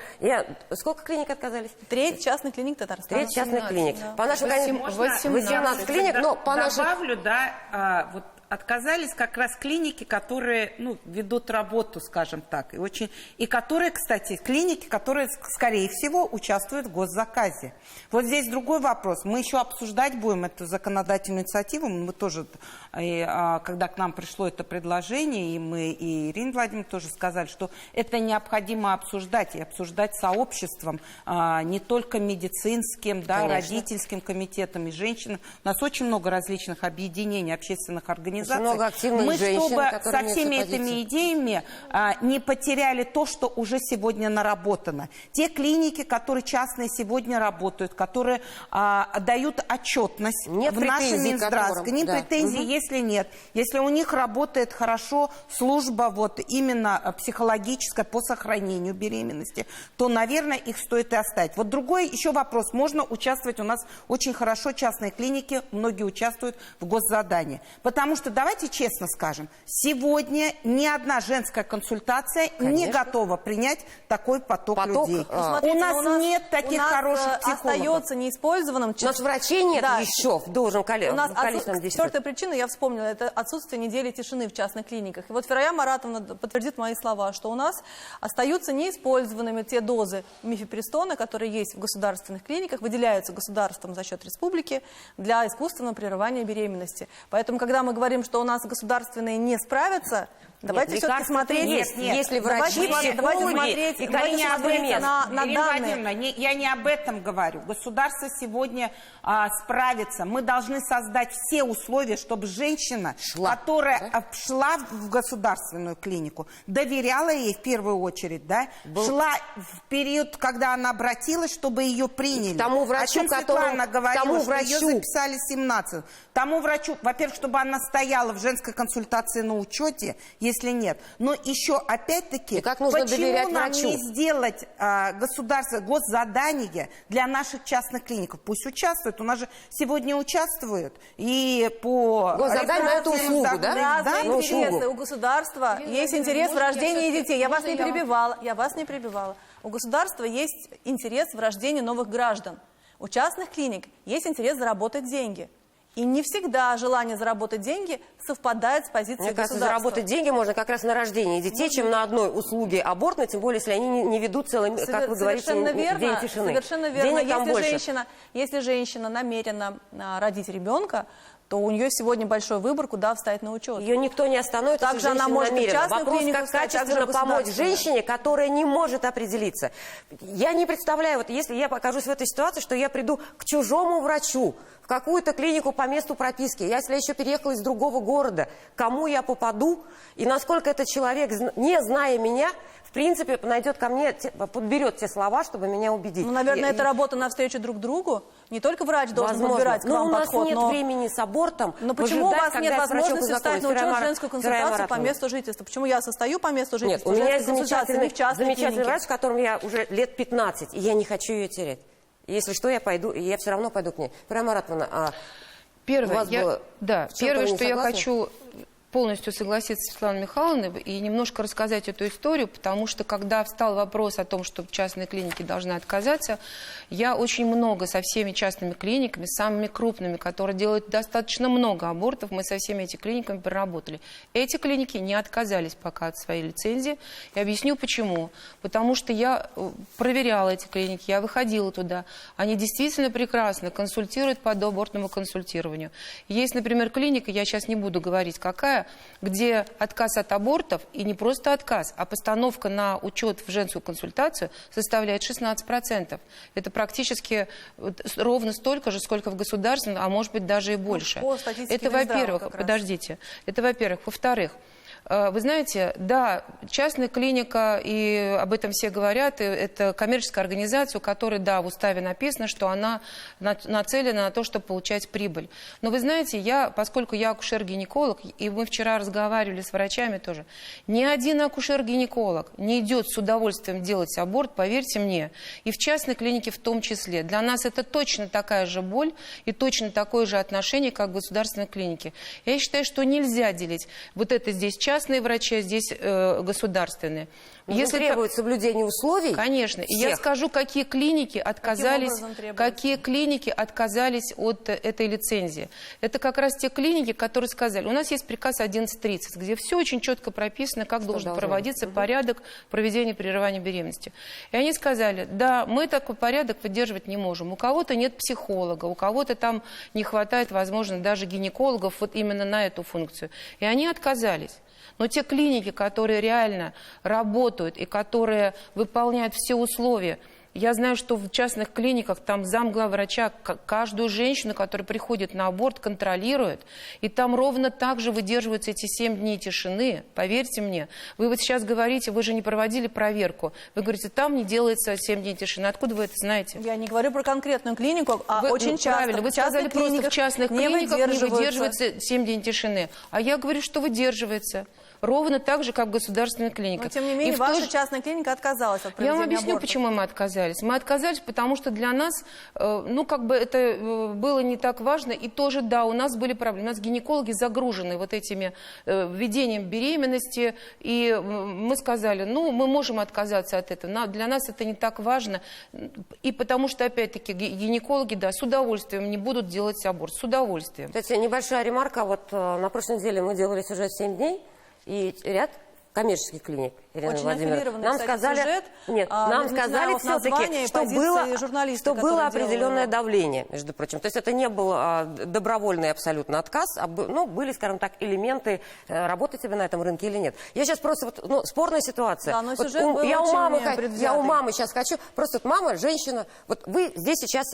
сколько клиник отказались? Треть частных клиник Татарстана. Треть частных клиник. Да. По нашим 18 клиник, но по нашим... Добавлю, да, вот отказались как раз клиники, которые, ведут работу, скажем так, и которые, кстати, клиники, которые, скорее всего, участвуют в госзаказе. Вот здесь другой вопрос. Мы еще обсуждать будем эту законодательную инициативу. Мы тоже, когда к нам пришло это предложение, и Ирина Владимировна тоже сказали, что это необходимо обсуждать, и обсуждать с сообществом, не только медицинским, да, родительским комитетом и женщинам. У нас очень много различных объединений, общественных организаций. Много активных Мы, женщин, чтобы которые со всеми имеют этими идеями не потеряли то, что уже сегодня наработано. Те клиники, которые частные сегодня работают, которые дают отчетность нет в нашем Минздраве. К ним да. претензий, если нет. Если у них работает хорошо служба вот именно психологическая по сохранению беременности, то, наверное, их стоит и оставить. Вот другой еще вопрос. Можно участвовать, у нас очень хорошо частные клиники, многие участвуют в госзадании. Потому что, давайте честно скажем, сегодня ни одна женская консультация не готова принять такой поток людей. Смотрите, у нас нет таких хороших психологов. Остается неиспользованным... У нас врачей нет еще в должном количестве. Четвертая причина, я вспомнила, это отсутствие недели тишины в частных клиниках. И вот Ферая Маратовна подтвердит мои слова, что у нас остаются неиспользованными те дозы мифепристона, которые есть в государственных клиниках, выделяются государством за счет республики для искусственного прерывания беременности. Поэтому, когда мы говорим, что у нас государственные не справятся, давайте все-таки смотреть... Если врачи, давайте смотреть на данные. Я не об этом говорю. Государство сегодня справится. Мы должны создать все условия, чтобы женщина, которая шла в государственную клинику, доверяла ей в первую очередь, да, шла в период, когда она обратилась, чтобы ее приняли. Тому врачу, о чем Светлана говорила, что ее записали 17. Тому врачу, во-первых, чтобы она стояла в женской консультации на учете, если нет. Но еще, опять-таки, почему нам не сделать госзадание для наших частных клиник? Пусть участвуют. У нас же сегодня участвуют. И по... Госзадание – это услугу, да? Разные интересы. У государства есть интерес в рождении детей. Я вас не перебивала. У государства есть интерес в рождении новых граждан. У частных клиник есть интерес заработать деньги. И не всегда желание заработать деньги совпадает с позицией Мне кажется, государства. заработать деньги можно как раз на рождении детей, чем на одной услуге абортной, тем более, если они не ведут целый, как вы говорите, день тишины. Совершенно верно. Денег там больше. Если женщина намерена родить ребенка, то у нее сегодня большой выбор, куда встать на учет. Ее никто не остановит, также она может в частную Вопрос, клинику как встать, качественно также помочь государственную. женщине, которая не может определиться. Я не представляю, вот если я окажусь в этой ситуации, что я приду к чужому врачу, в какую-то клинику месту прописки. Если я еще переехала из другого города, кому я попаду, и насколько этот человек, не зная меня, в принципе, найдет ко мне, подберет те слова, чтобы меня убедить. Ну, наверное, это работа навстречу друг другу. Не только врач должен подбирать к вам подход, но у нас нет времени с абортом. Но почему у вас нет возможности встать на учет женскую консультацию по месту жительства? Почему я состою по месту жительства? Нет, у меня есть замечательный врач, с которым я уже лет 15, и я не хочу ее терять. Если что, я пойду, и я все равно пойду к ней. Прямо, Маратовна, первое, что я хочу полностью согласиться с Светланой Михайловной и немножко рассказать эту историю, потому что, когда встал вопрос о том, что частные клиники должны отказаться, я очень много со всеми частными клиниками, самыми крупными, которые делают достаточно много абортов, мы со всеми этими клиниками проработали. Эти клиники не отказались пока от своей лицензии. Я объясню почему. Потому что я проверяла эти клиники, я выходила туда. Они действительно прекрасно консультируют по доабортному консультированию. Есть, например, клиника, я сейчас не буду говорить, какая, где отказ от абортов, и не просто отказ, а постановка на учет в женскую консультацию составляет 16%. Это практически ровно столько же, сколько в государственном, а может быть даже и больше. Это, во-первых, подождите, это, во-первых. Во-вторых, вы знаете, да, частная клиника, и об этом все говорят, это коммерческая организация, у которой, да, в уставе написано, что она нацелена на то, чтобы получать прибыль. Но вы знаете, поскольку я акушер-гинеколог, и мы вчера разговаривали с врачами тоже, ни один акушер-гинеколог не идет с удовольствием делать аборт, поверьте мне, и в частной клинике в том числе. Для нас это точно такая же боль и точно такое же отношение, как в государственной клинике. Я считаю, что нельзя делить вот это здесь частные врачи, а здесь государственные. Если требует соблюдения условий, конечно. И я скажу, какие клиники отказались от этой лицензии. Это как раз те клиники, которые сказали, у нас есть приказ 11.30, где все очень четко прописано, как должен проводиться порядок проведения прерывания беременности. И они сказали, да, мы такой порядок поддерживать не можем. У кого-то нет психолога, у кого-то там не хватает, возможно, даже гинекологов вот именно на эту функцию. И они отказались. Но те клиники, которые реально работают и которые выполняют все условия, я знаю, что в частных клиниках там замглавврача каждую женщину, которая приходит на аборт, контролирует. И там ровно так же выдерживаются эти 7 дней тишины. Поверьте мне. Вы вот сейчас говорите, вы же не проводили проверку. Вы говорите, там не делается 7 дней тишины. Откуда вы это знаете? Я не говорю про конкретную клинику, а очень часто. Правильно, вы сказали, просто в частных клиниках не выдерживается 7 дней тишины. А я говорю, что выдерживается. Ровно так же, как в государственной клинике. Но, тем не менее, ваша частная клиника отказалась от проведения Я вам объясню, абортов. Почему мы отказались. Мы отказались, потому что для нас, ну, как бы это было не так важно. И тоже, да, у нас были проблемы. У нас гинекологи загружены вот этими введением беременности. И мы сказали, ну, мы можем отказаться от этого. Для нас это не так важно. И потому что, опять-таки, гинекологи, да, с удовольствием не будут делать аборт. С удовольствием. Кстати, небольшая ремарка. Вот на прошлой неделе мы делали сюжет 7 дней. И ряд коммерческих клиник, Ирина Владимировна, нам сказали, нам сказали все-таки, что было определенное давление, между прочим. То есть это не был добровольный абсолютно отказ, ну, были, скажем так, элементы, работать себе на этом рынке или нет. Я сейчас просто, спорная ситуация. Да, но вот сюжет был я очень у мамы сейчас хочу, просто вот мама, женщина, вот вы здесь сейчас...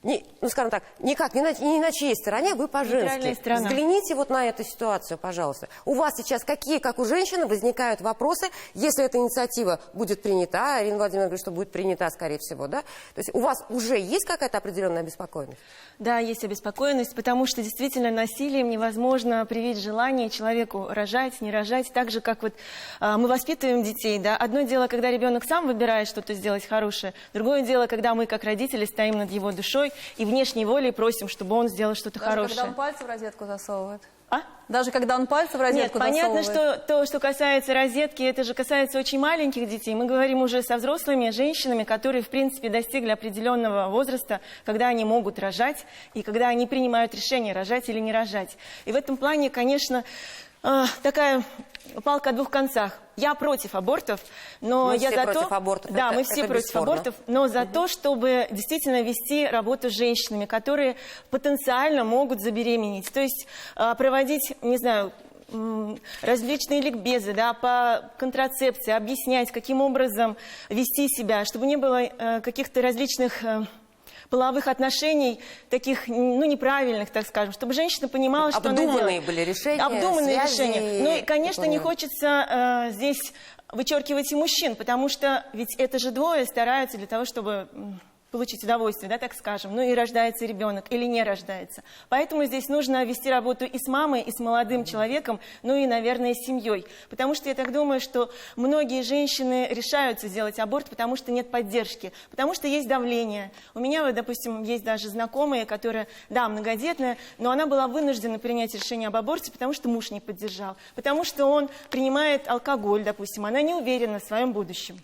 ну, скажем так, никак, не на чьей стороне, вы по-женски. Взгляните вот на эту ситуацию, пожалуйста. У вас сейчас какие, как у женщины, возникают вопросы, если эта инициатива будет принята, Ирина Владимировна говорит, что будет принята, скорее всего, да? То есть у вас уже есть какая-то определенная обеспокоенность? Да, есть обеспокоенность, потому что действительно насилием невозможно привить желание человеку рожать, не рожать, так же, как вот мы воспитываем детей, да. Одно дело, когда ребенок сам выбирает что-то сделать хорошее, другое дело, когда мы, как родители, стоим над его душой и внешней волей просим, чтобы он сделал что-то хорошее. Даже когда он пальцы в розетку засовывает? А? Даже когда он пальцы в розетку засовывает? Нет, понятно, что что касается розетки, это же касается очень маленьких детей. Мы говорим уже со взрослыми женщинами, которые, в принципе, достигли определенного возраста, когда они могут рожать, и когда они принимают решение, рожать или не рожать. И в этом плане, конечно, такая палка о двух концах. Я против абортов, но мы я все за против то, абортов. да, это, мы все это против бесспорно. абортов, но за то, чтобы действительно вести работу с женщинами, которые потенциально могут забеременеть. То есть проводить, не знаю, различные ликбезы, да, по контрацепции, объяснять, каким образом вести себя, чтобы не было каких-то различных половых отношений, таких, ну, неправильных, так скажем, чтобы женщина понимала, что она делает. Обдуманные были решения, Обдуманные связи решения. Ну и, конечно, не такое. хочется здесь вычеркивать и мужчин, потому что ведь это же двое стараются для того, чтобы получить удовольствие, да, так скажем, ну и рождается ребенок или не рождается. Поэтому здесь нужно вести работу и с мамой, и с молодым человеком, ну и, наверное, с семьей. Потому что я так думаю, что многие женщины решаются сделать аборт, потому что нет поддержки, потому что есть давление. У меня, вот, допустим, есть даже знакомая, которая, да, многодетная, но она была вынуждена принять решение об аборте, потому что муж не поддержал, потому что он принимает алкоголь, допустим, она не уверена в своем будущем.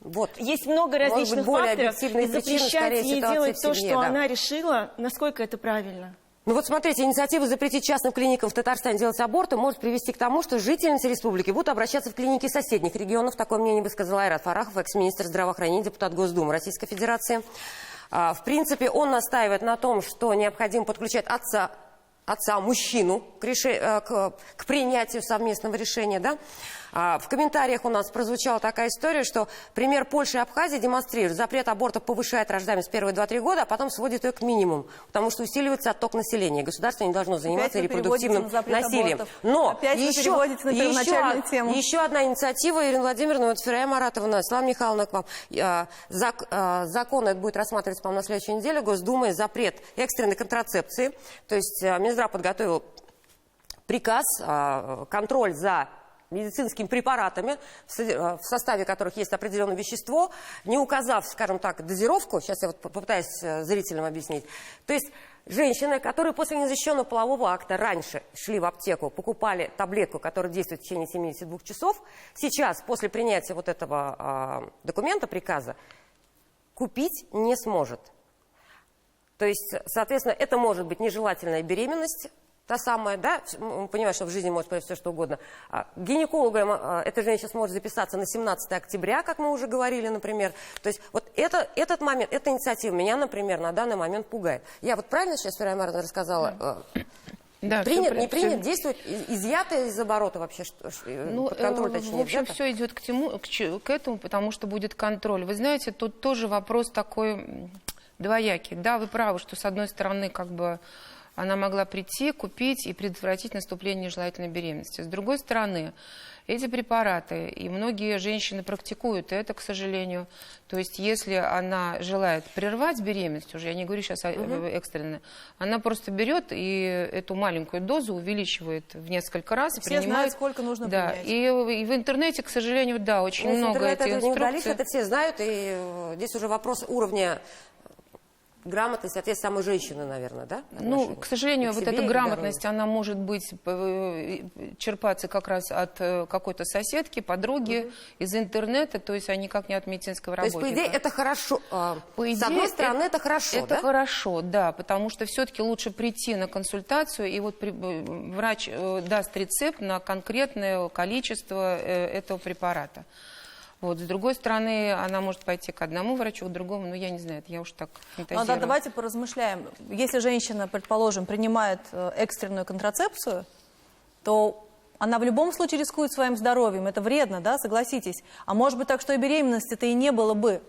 Вот. Есть много различных более факторов, объективные и причины, запрещать скорее, ей ситуации делать в то, семье, что да. она решила, насколько это правильно. Ну вот смотрите, инициатива запретить частным клиникам в Татарстане делать аборты может привести к тому, что жительницы республики будут обращаться в клиники соседних регионов. Такое мнение высказал Айрат Фарахов, экс-министр здравоохранения, депутат Госдумы Российской Федерации. В принципе, он настаивает на том, что необходимо подключать отца, мужчину к принятию совместного решения. Да? В комментариях у нас прозвучала такая история, что пример Польши и Абхазии демонстрирует, запрет абортов повышает рождаемость первые 2-3 года, а потом сводит ее к минимуму, потому что усиливается отток населения. Государство не должно заниматься репродуктивным насилием. Но опять вы переводите на первоначальную тему. Еще одна инициатива, Ирина Владимировна, вот Ферая Маратовна, Светлана Михайловна, к вам. Закон это будет рассматриваться, по-моему, на следующей неделе. Госдумой запрет экстренной контрацепции. То есть Минздрав подготовил приказ, контроль за медицинскими препаратами, в составе которых есть определенное вещество, не указав, скажем так, дозировку, сейчас я вот попытаюсь зрителям объяснить. То есть женщины, которые после незащищенного полового акта раньше шли в аптеку, покупали таблетку, которая действует в течение 72 часов, сейчас, после принятия вот этого документа, приказа, купить не сможет. То есть, соответственно, это может быть нежелательная беременность, та самая, да, мы понимаем, что в жизни может произойти все что угодно. Гинекологом эта женщина сможет записаться на 17 октября, как мы уже говорили, например. То есть вот этот момент, эта инициатива меня, например, на данный момент пугает. Я вот правильно сейчас, Ферая Маратовна, рассказала? Да, принят, не принят, действует, изъято из оборота вообще, под контроль, точнее. В общем, взято? все идет к этому, потому что будет контроль. Вы знаете, тут тоже вопрос такой двоякий. Да, вы правы, что с одной стороны, как бы, она могла прийти, купить и предотвратить наступление нежелательной беременности. С другой стороны, эти препараты, и многие женщины практикуют это, к сожалению. То есть, если она желает прервать беременность, уже я не говорю сейчас экстренно, она просто берет и эту маленькую дозу увеличивает в несколько раз. Все знают, сколько нужно принять. И в интернете, к сожалению, да, очень много этих инструкций. Это все знают, и здесь уже вопрос уровня грамотность, соответственно, самой женщины, наверное, да? Ну, к сожалению, вот эта грамотность, она может быть черпаться как раз от какой-то соседки, подруги, из интернета, то есть, а никак не от медицинского работника. То есть, по идее, это хорошо. С одной стороны, это хорошо, это хорошо, да, потому что все-таки лучше прийти на консультацию, и вот врач даст рецепт на конкретное количество этого препарата. Вот. С другой стороны, она может пойти к одному врачу, к другому, но я не знаю, это я уж так фантазирую. Да, давайте поразмышляем. Если женщина, предположим, принимает экстренную контрацепцию, то она в любом случае рискует своим здоровьем. Это вредно, да, согласитесь. А может быть так, что и беременности-то и не было бы.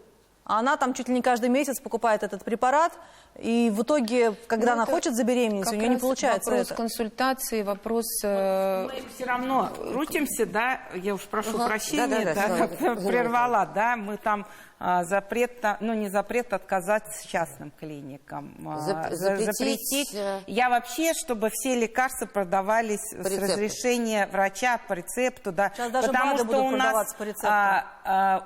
А она там чуть ли не каждый месяц покупает этот препарат, и в итоге, когда она хочет забеременеть, у нее не получается вопрос это. Консультации, вопрос... Мы все равно крутимся, да, я уж прошу прощения, прервала, да, мы там запрет, ну не запрет, отказать частным клиникам. Запретить. Я вообще, чтобы все лекарства продавались с разрешения врача по рецепту, да. Сейчас даже потому БАДы что у будут нас по рецепту.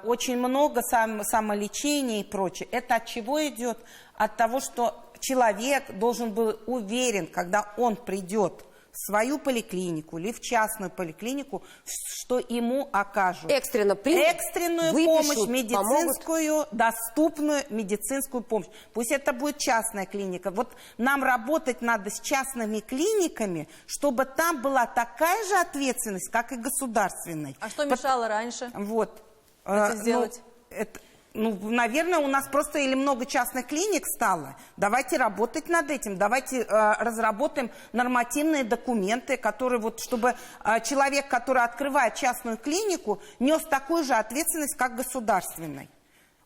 очень много самолечения и прочее. Это от чего идет? От того, что человек должен был уверен, когда он придет в свою поликлинику или в частную поликлинику, что ему окажут экстренную помощь, медицинскую, доступную медицинскую помощь. Пусть это будет частная клиника. Вот нам работать надо с частными клиниками, чтобы там была такая же ответственность, как и государственной. А что мешало раньше это сделать? Ну, наверное, у нас просто или много частных клиник стало. Давайте работать над этим. Давайте разработаем нормативные документы, которые вот, чтобы человек, который открывает частную клинику, нес такую же ответственность, как государственной.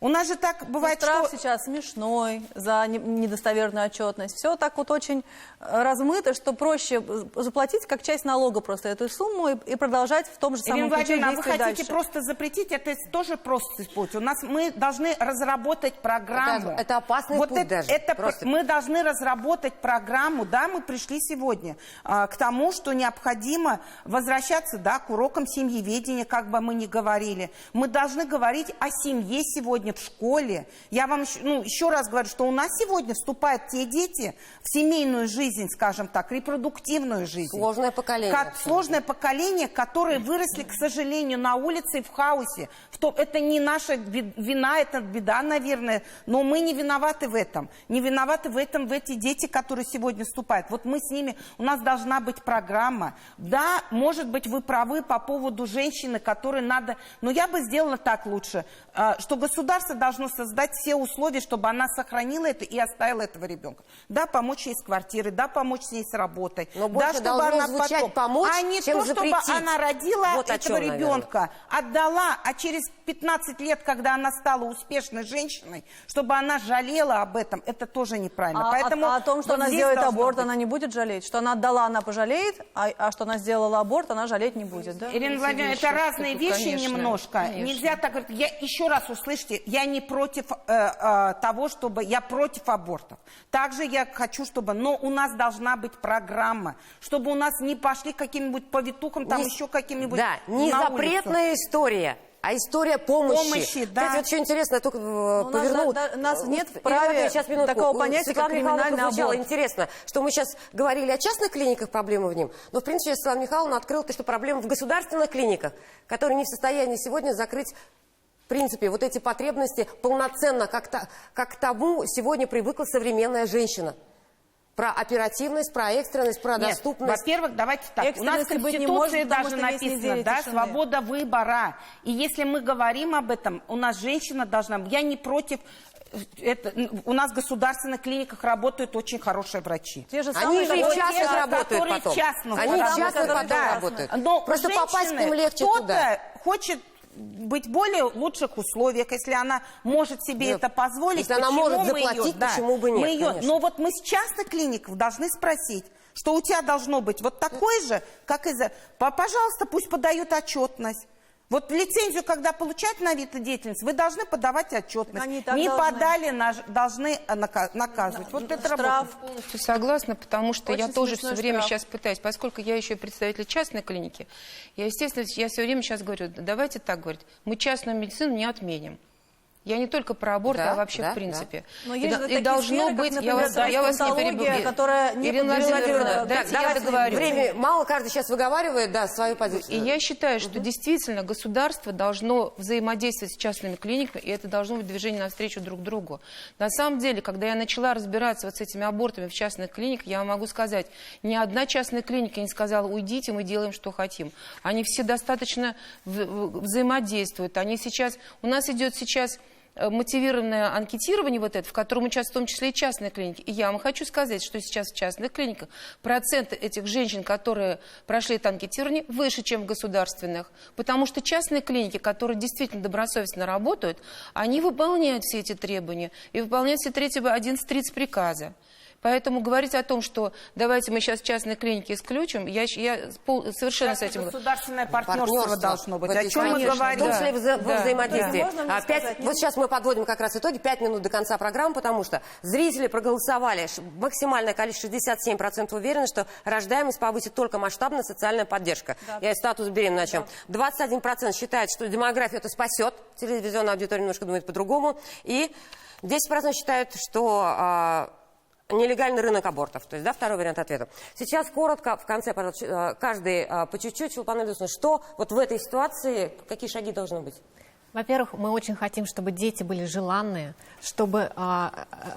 У нас же так бывает, Штраф что... сейчас смешной за недостоверную отчетность. Все так вот очень размыто, что проще заплатить как часть налога просто эту сумму и продолжать в том же самом Ирина ключе Владимировна, вы действовать хотите дальше. просто запретить, это тоже просто путь. Мы должны разработать программу. Это опасный путь даже. Просто. Мы должны разработать программу, да, мы пришли сегодня к тому, что необходимо возвращаться, да, к урокам семьеведения, как бы мы ни говорили. Мы должны говорить о семье сегодня в школе. Я вам еще раз говорю, что у нас сегодня вступают те дети в семейную жизнь, скажем так, репродуктивную жизнь. Сложное поколение. Сложное поколение, которые выросли, к сожалению, на улице и в хаосе. Это не наша вина, это беда, наверное, но мы не виноваты в этом. Не виноваты в этом эти дети, которые сегодня вступают. Вот мы с ними, у нас должна быть программа. Да, может быть, вы правы по поводу женщины, которой надо... Но я бы сделала так лучше, что государство должно создать все условия, чтобы она сохранила это и оставила этого ребенка. Да, помочь ей с квартирой, да, помочь ей с работой. Но да, больше чтобы должно она звучать потом... помочь, а не чем то, чтобы запретить. она родила Вот о этого чем, ребенка, отдала, а через 15 лет, когда она стала успешной женщиной, чтобы она жалела об этом, это тоже неправильно. Поэтому о том, что вот она здесь сделает должно аборт, быть. она не будет жалеть. Что она отдала, она пожалеет, а что она сделала аборт, она жалеть не будет. Да? Ирина Владимировна, это разные вещи конечно, немножко. конечно. Нельзя так говорить. Еще раз услышьте, я не против того, чтобы... Я против абортов. Также я хочу, чтобы... Но у нас должна быть программа, чтобы у нас не пошли каким-нибудь повитухам, там еще каким-нибудь Да, не на запретная история, а история помощи. Помощи, да. Кстати, вот что интересно, я только повернула. У нас нет в Ирина праве Владимировна, сейчас минутку. такого понятия, Светлана как Михайловна криминальный прозвучало. аборт. Интересно, что мы сейчас говорили о частных клиниках, проблемы в нем, но, в принципе, Светлана Михайловна открыла то, что проблема в государственных клиниках, которые не в состоянии сегодня закрыть, в принципе, вот эти потребности полноценно, как к тому сегодня привыкла современная женщина. Про оперативность, про экстренность, про Нет, доступность. во-первых, давайте так. У нас в Экстренности быть не Конституции может, потому даже что есть написано, неделя да, тишины. свобода выбора. И если мы говорим об этом, у нас женщина должна... Я не против... У нас в государственных клиниках работают очень хорошие врачи. Те же Они самые, же и в которые- частных работают которые потом. в частных Они в работают. частных потом Да. работают. Но Просто попасть к ним женщины, легче кто-то туда. хочет быть в более лучших условиях, если она может себе Нет. это позволить. Если она почему может мы заплатить, ее, да, почему бы нет, мы ее, конечно. но вот мы с частных клиников должны спросить, что у тебя должно быть вот такое же, как и за... Пожалуйста, пусть подают отчетность. Вот лицензию, когда получать на вид деятельность, вы должны подавать отчетность. Они и так не должны. подали, должны наказывать. Вот это штраф. работа. Полностью согласна, потому что я Очень тоже смешной все время штраф. сейчас пытаюсь, поскольку я еще и представитель частной клиники, я, естественно, я все время сейчас говорю, давайте так говорить, мы частную медицину не отменим. Я не только про аборт, Да, а вообще да, в принципе. Но И есть да- же и такие должно сферы, как, быть, например, я вас не стоматология, перебью. которая не Ирина подлежит, Владимировна, Да, я давайте, договорю. Время мало, каждый сейчас выговаривает, да, свою позицию. И я считаю, что действительно государство должно взаимодействовать с частными клиниками, и это должно быть движение навстречу друг другу. На самом деле, когда я начала разбираться вот с этими абортами в частных клиниках, я вам могу сказать, ни одна частная клиника не сказала, уйдите, мы делаем, что хотим. Они все достаточно взаимодействуют. Они сейчас, у нас идет сейчас мотивированное анкетирование вот это, в котором участвуют в том числе и частные клиники. И я вам хочу сказать, что сейчас в частных клиниках процент этих женщин, которые прошли это анкетирование, выше, чем в государственных. Потому что частные клиники, которые действительно добросовестно работают, они выполняют все эти требования и выполняют все 11.30 приказа. Поэтому говорить о том, что давайте мы сейчас частные клиники исключим, я совершенно с этим... Государственное партнерство должно быть. О чем мы Конечно, говорим? в том числе Да, во взаимодействии. Можно мне сказать? Вот сейчас мы подводим как раз итоги, 5 минут до конца программы, потому что зрители проголосовали, максимальное количество, 67% уверены, что рождаемость повысит только масштабная социальная поддержка. Я и статус беременной на чем. 21% считает, что демография это спасет, телевизионная аудитория немножко думает по-другому, и 10% считают, что... нелегальный рынок абортов. То есть, да, второй вариант ответа. Сейчас коротко, в конце, пожалуйста, каждый по чуть-чуть, что вот в этой ситуации, какие шаги должны быть? Во-первых, мы очень хотим, чтобы дети были желанные, чтобы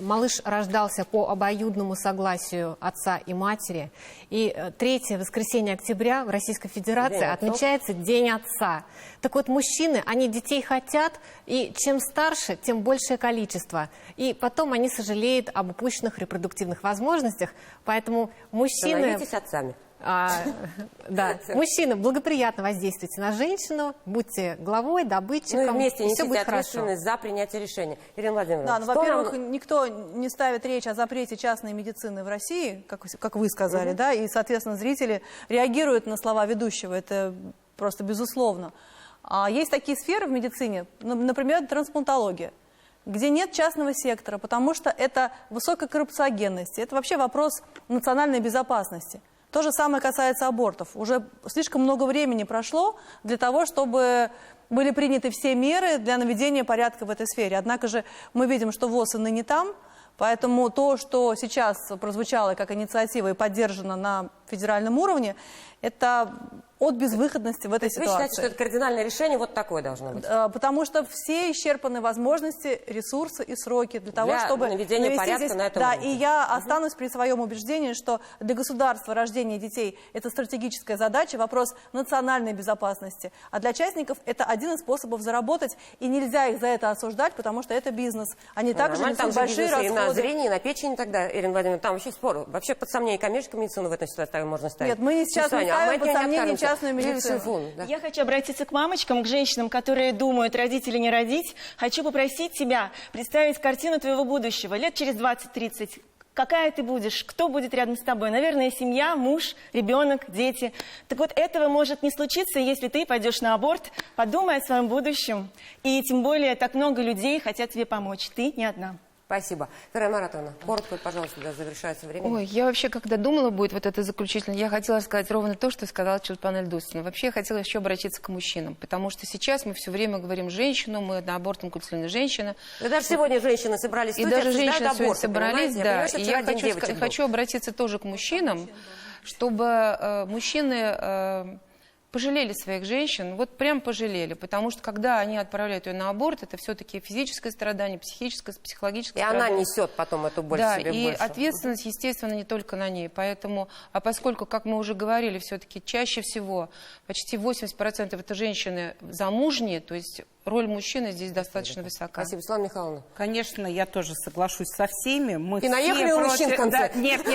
малыш рождался по обоюдному согласию отца и матери. И 3 воскресенье октября в Российской Федерации отмечается День отца. Так вот, мужчины, они детей хотят, и чем старше, тем большее количество. И потом они сожалеют об упущенных репродуктивных возможностях. Поэтому мужчины... Становитесь отцами. Да, мужчины, благоприятно воздействуйте на женщину, будьте главой, добытчиком, Ну и вместе все несите будет хорошо. ответственность за принятие решения. Ирина Владимировна, Да, ну, что во-первых, нам- никто не ставит речь о запрете частной медицины в России, как вы сказали, да, и, соответственно, зрители реагируют на слова ведущего, это просто безусловно. А есть такие сферы в медицине, например, трансплантология, где нет частного сектора, потому что это высокая коррупциогенность, это вообще вопрос национальной безопасности. То же самое касается абортов. Уже слишком много времени прошло для того, чтобы были приняты все меры для наведения порядка в этой сфере. Однако же мы видим, что ВОЗ и ныне там, поэтому то, что сейчас прозвучало как инициатива и поддержано на федеральном уровне, это от безвыходности в этой Вы считаете, что ситуации. это кардинальное решение вот такое должно быть? Потому что все исчерпаны возможности, ресурсы и сроки для того, Для чтобы наведения навести порядка на этом Да, уровне. и я останусь при своем убеждении, что для государства рождение детей – это стратегическая задача, вопрос национальной безопасности. А для частников это один из способов заработать, и нельзя их за это осуждать, потому что это бизнес. Они также Нормально, там несут же большие бизнес и на расходы. зрение, и на печень тогда, Ирина Владимировна, там вообще спор. Вообще под сомнение коммерческую медицину в этой ситуации можно ставить. Нет, мы сейчас не Саня, а мы ставим от под нее не сомнение откажемся. частную Лилия медицину. Сейфулловна, да. Я хочу обратиться к мамочкам, к женщинам, которые думают, родить или не родить. Хочу попросить тебя представить картину твоего будущего. Лет через 20-30. Какая ты будешь? Кто будет рядом с тобой? Наверное, семья, муж, ребенок, дети. Так вот, этого может не случиться, если ты пойдешь на аборт. Подумай о своем будущем. И тем более, так много людей хотят тебе помочь. Ты не одна. Спасибо. Вера Маратовна, коротко, пожалуйста, да, завершается время. Ой, я вообще, когда думала, будет вот это заключительное, я хотела сказать ровно то, что сказала Чулпан Эльдосовна. Вообще, я хотела еще обратиться к мужчинам, потому что сейчас мы все время говорим женщину, мы на аборт инклюзивная женщина. Да даже сегодня женщины собрались в И студии, даже обсуждают женщины сегодня аборты, собрались, понимаете? да. понимаю, что И вчера я день девочек был. хочу обратиться тоже к мужчинам, чтобы мужчины пожалели своих женщин, вот прям пожалели, потому что когда они отправляют ее на аборт, это все-таки физическое страдание, психическое, психологическое И страдание. она несет потом эту боль Да, себе и больше. ответственность, естественно, не только на ней. Поэтому, а поскольку, как мы уже говорили, все-таки чаще всего почти 80% это женщины замужние, то есть роль мужчины здесь достаточно высока. Спасибо, Светлана Михайловна. Конечно, я тоже соглашусь со всеми. Мы И наехали все у мужчин в конце. Да, нет,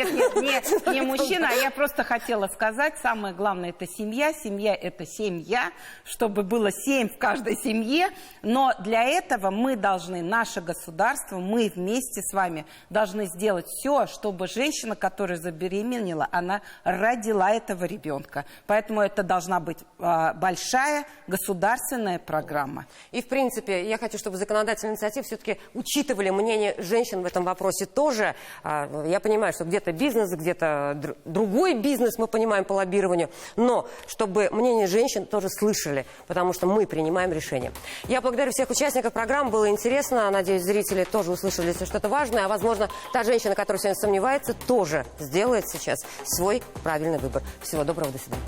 не мужчина, а я просто хотела сказать, самое главное, это семья. Семья – это семья, чтобы было 7 в каждой семье. Но для этого мы должны, наше государство, мы вместе с вами должны сделать все, чтобы женщина, которая забеременела, она родила этого ребенка. Поэтому это должна быть большая государственная программа. И, в принципе, я хочу, чтобы законодательные инициативы все-таки учитывали мнение женщин в этом вопросе тоже. Я понимаю, что где-то бизнес, где-то другой бизнес, мы понимаем, по лоббированию, но чтобы мнение женщин тоже слышали, потому что мы принимаем решения. Я благодарю всех участников программы, было интересно. Надеюсь, зрители тоже услышали что-то важное, а, возможно, та женщина, которая сегодня сомневается, тоже сделает сейчас свой правильный выбор. Всего доброго, до свидания.